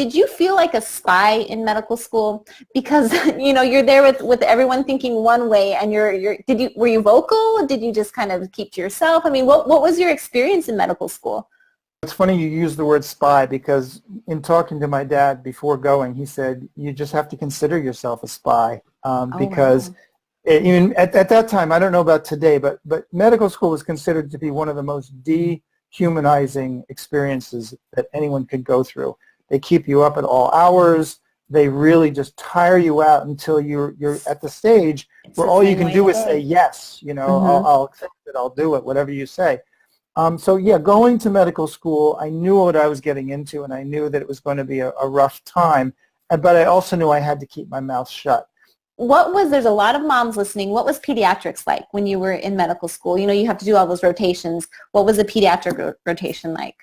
Did you feel like a spy in medical school? Because you're there with everyone thinking one way, and were you vocal? Did you just kind of keep to yourself? I mean, what was your experience in medical school? It's funny you use the word spy, because in talking to my dad before going, he said, you just have to consider yourself a spy, Oh, because wow. even at that time, I don't know about today, but medical school was considered to be one of the most dehumanizing experiences that anyone could go through. They keep you up at all hours. They really just tire you out until you're at the stage It's where the all you same can way do is say today. yes. Hmm. I'll accept it. I'll do it. Whatever you say. So yeah, going to medical school, I knew what I was getting into, and I knew that it was going to be a rough time, but I also knew I had to keep my mouth shut. There's a lot of moms listening. What was pediatrics like when you were in medical school? You have to do all those rotations. What was a pediatric rotation like?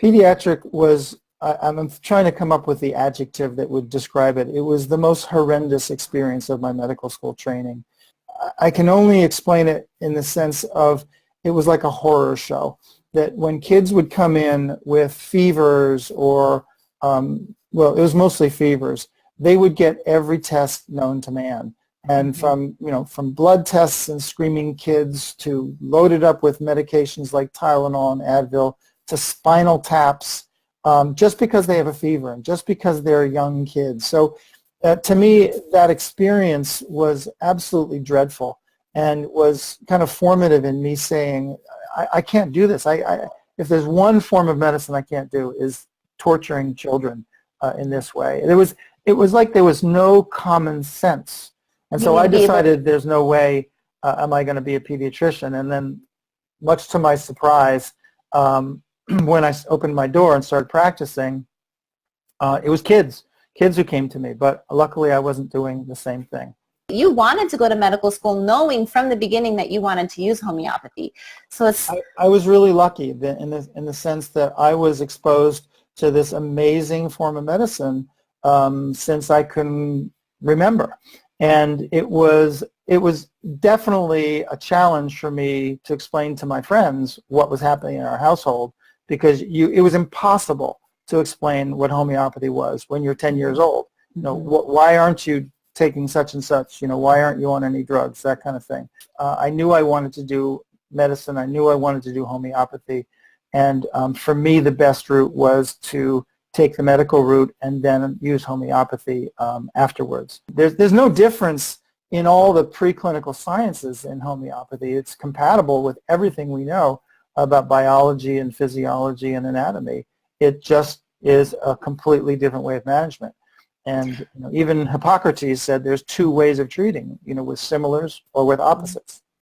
Pediatric was, I'm trying to come up with the adjective that would describe it. It was the most horrendous experience of my medical school training. I can only explain it in the sense of it was like a horror show, that when kids would come in with fevers or, well, it was mostly fevers, they would get every test known to man. And from blood tests and screaming kids to loaded up with medications like Tylenol and Advil to spinal taps, just because they have a fever and just because they're young kids. So to me, that experience was absolutely dreadful and was kind of formative in me saying, I can't do this. If there's one form of medicine I can't do is torturing children in this way. It was like there was no common sense. And You so need I to be able. decided there's no way am I going to be a pediatrician. And then much to my surprise, when I opened my door and started practicing, it was kids who came to me, but luckily I wasn't doing the same thing. You wanted to go to medical school knowing from the beginning that you wanted to use homeopathy. So it's. I was really lucky in the sense that I was exposed to this amazing form of medicine since I can remember. And it was definitely a challenge for me to explain to my friends what was happening in our household, because it was impossible to explain what homeopathy was when you're 10 years old. Why aren't you taking such and such? Why aren't you on any drugs? That kind of thing. I knew I wanted to do medicine. I knew I wanted to do homeopathy. And for me, the best route was to take the medical route and then use homeopathy afterwards. There's no difference in all the preclinical sciences in homeopathy. It's compatible with everything we know about biology and physiology and anatomy. It just is a completely different way of management. And even Hippocrates said there's two ways of treating, with similars or with opposites.